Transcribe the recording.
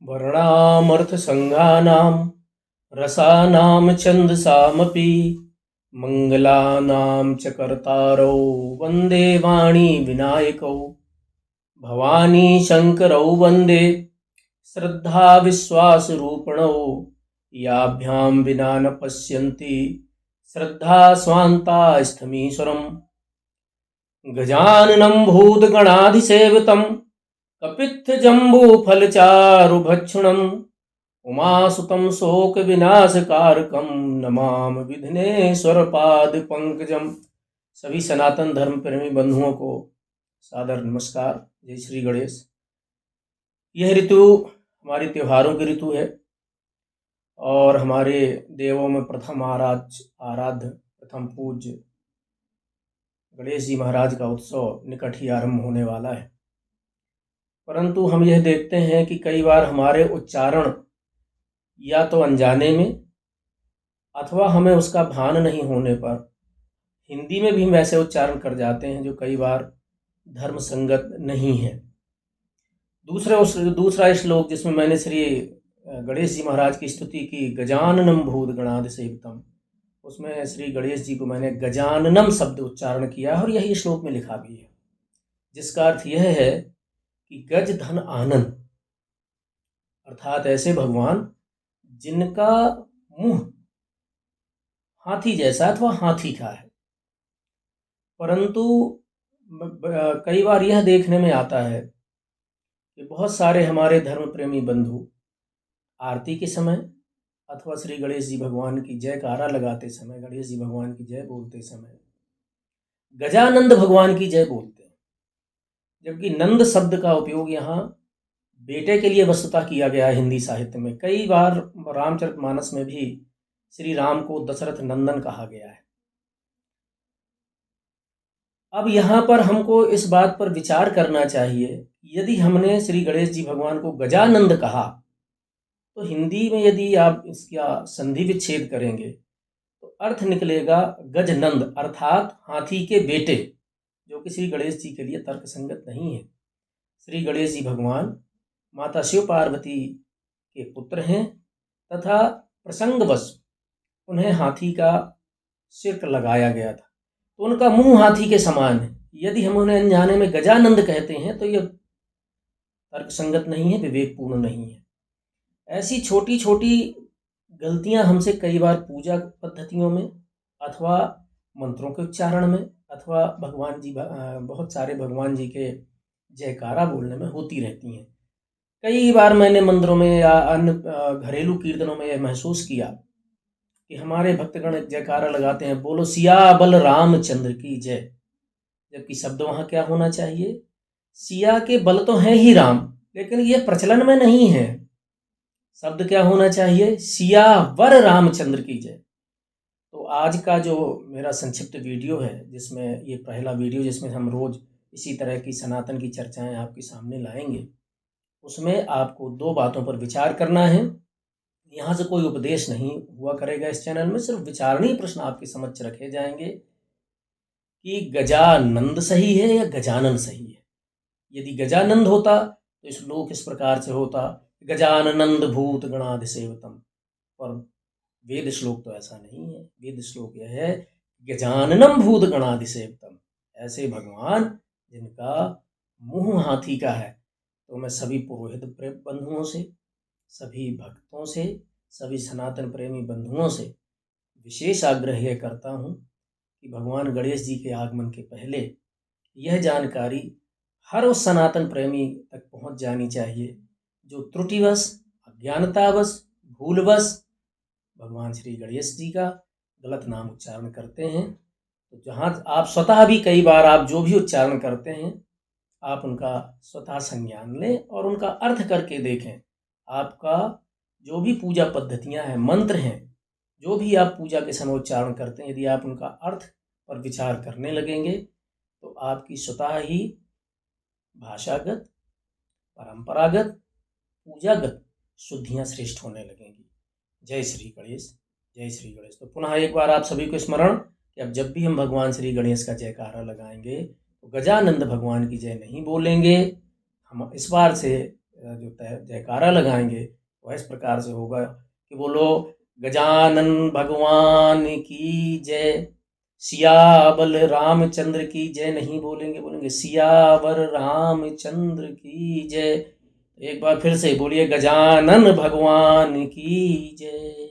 वर्णामर्थसङ्घानां रसानां छन्दसामपि मङ्गलानां च कर्तारौ वन्दे वाणी विनायकौ भवानी शङ्करौ वन्दे श्रद्धाविश्वासरूपिणौ याभ्यां विना न पश्यन्ति श्रद्धा स्वान्ता स्थमीश्वरम् गजाननं भूतगणाधिसेवितं कपित्थजम्बूफलचारुभक्षणम् उमासुतं शोकविनाशकारकं नमामि विघ्नेश्वरपादपङ्कजम्। सभी सनातन धर्म प्रेमी बंधुओं को सादर नमस्कार। जय श्री गणेश। यह ऋतु हमारी त्योहारों की ऋतु है और हमारे देवों में प्रथम आराध्य प्रथम पूज्य गणेश जी महाराज का उत्सव निकट ही आरंभ होने वाला है। परंतु हम यह देखते हैं कि कई बार हमारे उच्चारण या तो अनजाने में अथवा हमें उसका भान नहीं होने पर हिंदी में भी हम ऐसे उच्चारण कर जाते हैं जो कई बार धर्म संगत नहीं है। दूसरा श्लोक जिसमें मैंने श्री गणेश जी महाराज की स्तुति की, गजाननम भूत गणाधि सेवितम, उसमें श्री गणेश जी को मैंने गजाननम शब्द उच्चारण किया और यही श्लोक में लिखा भी है, जिसका अर्थ यह है कि गज धन आनंद, अर्थात ऐसे भगवान जिनका मुंह हाथी जैसा अथवा हाथी का है। परंतु कई बार यह देखने में आता है कि बहुत सारे हमारे धर्म प्रेमी बंधु आरती के समय अथवा श्री गणेश जी भगवान की जयकारा लगाते समय, गणेश जी भगवान की जय बोलते समय गजानंद भगवान की जय बोलते हैं, जबकि नंद शब्द का उपयोग यहाँ बेटे के लिए वस्तुतः किया गया है। हिंदी साहित्य में कई बार रामचरितमानस में भी श्री राम को दशरथ नंदन कहा गया है। अब यहाँ पर हमको इस बात पर विचार करना चाहिए, यदि हमने श्री गणेश जी भगवान को गजानंद कहा तो हिंदी में यदि आप इसका संधि विच्छेद करेंगे तो अर्थ निकलेगा गजनंद, अर्थात हाथी के बेटे, जो कि श्री गणेश जी के लिए तर्कसंगत नहीं है। श्री गणेश जी भगवान माता शिव पार्वती के पुत्र हैं तथा प्रसंगवश उन्हें हाथी का सिर लगाया गया था, तो उनका मुंह हाथी के समान है। यदि हम उन्हें अनजाने में गजानंद कहते हैं तो यह तर्कसंगत नहीं है, विवेकपूर्ण नहीं है। ऐसी छोटी छोटी गलतियां हमसे कई बार पूजा पद्धतियों में अथवा मंत्रों के उच्चारण में अथवा बहुत सारे भगवान जी के जयकारा बोलने में होती रहती हैं। कई बार मैंने मंदिरों में या अन्य घरेलू कीर्तनों में यह महसूस किया कि हमारे भक्तगण जयकारा लगाते हैं, बोलो सिया बल रामचंद्र की जय, जबकि शब्द वहाँ क्या होना चाहिए, सिया के बल तो है ही राम, लेकिन यह प्रचलन में नहीं है। शब्द क्या होना चाहिए, सिया वर रामचंद्र की जय। तो आज का जो मेरा संक्षिप्त वीडियो है, जिसमें ये पहला वीडियो जिसमें हम रोज इसी तरह की सनातन की चर्चाएं आपके सामने लाएंगे, उसमें आपको दो बातों पर विचार करना है। यहाँ से कोई उपदेश नहीं हुआ करेगा इस चैनल में, सिर्फ विचारणीय प्रश्न आपके समक्ष रखे जाएंगे कि गजानंद सही है या गजानन सही है। यदि गजानंद होता तो श्लोक इस प्रकार से होता, गजानंद भूत गणाधि सेवितम, पर वेद श्लोक तो ऐसा नहीं है। वेद श्लोक यह है, गजाननम भूत गणाधि सेवितम, ऐसे भगवान जिनका मुंह हाथी का है। तो मैं सभी पुरोहित बंधुओं से, सभी भक्तों से, सभी सनातन प्रेमी बंधुओं से विशेष आग्रह यह करता हूँ कि भगवान गणेश जी के आगमन के पहले यह जानकारी हर उस सनातन प्रेमी तक पहुँच जानी चाहिए जो त्रुटिवश, अज्ञानतावश, भूलवश भगवान श्री गणेश जी का गलत नाम उच्चारण करते हैं। तो जहाँ आप स्वतः भी कई बार आप जो भी उच्चारण करते हैं आप उनका स्वतः संज्ञान लें और उनका अर्थ करके देखें। आपका जो भी पूजा पद्धतियां हैं, मंत्र हैं, जो भी आप पूजा के समय उच्चारण करते हैं, यदि आप उनका अर्थ पर विचार करने लगेंगे तो आपकी स्वतः ही भाषागत, परंपरागत, पूजागत शुद्धियां श्रेष्ठ होने लगेंगी। जय श्री गणेश, जय श्री गणेश। तो पुनः एक बार आप सभी को स्मरण कि अब जब भी हम भगवान श्री गणेश का जयकारा लगाएंगे तो गजानंद भगवान की जय नहीं बोलेंगे। हम इस बार से जो जयकारा लगाएंगे वह इस प्रकार से होगा कि बोलो गजानन भगवान की जय, सियाबल रामचंद्र की जय नहीं बोलेंगे, बोलेंगे सियावर रामचंद्र की जय। एक बार फिर से बोलिए गजानन भगवान की जय।